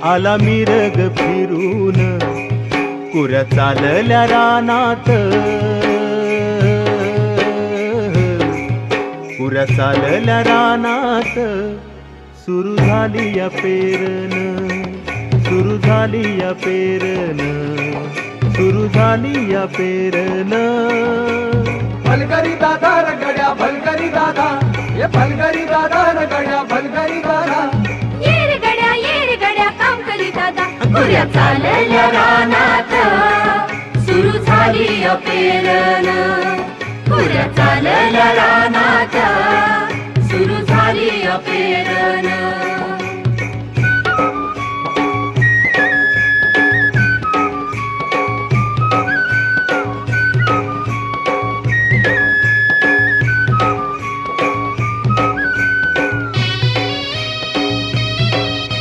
आला मिरग फिरून कुऱ्या चालल्या रानात, कुऱ्या चालल्या रानात, सुरू झाली या पेरन, सुरू झाली या पेरन, सुरू झाली या पेरन. भलकरी दादा रगड्या भलकरी दादा, ये भलकरी दादा रगड्या भलकरी दादा, ये रे गड्या काम करी दादा. कुऱ्या चालल्या रानात सुरू झाली या पेरन, कुऱ्या चालल्या रानात सुरू झाली या पेरन.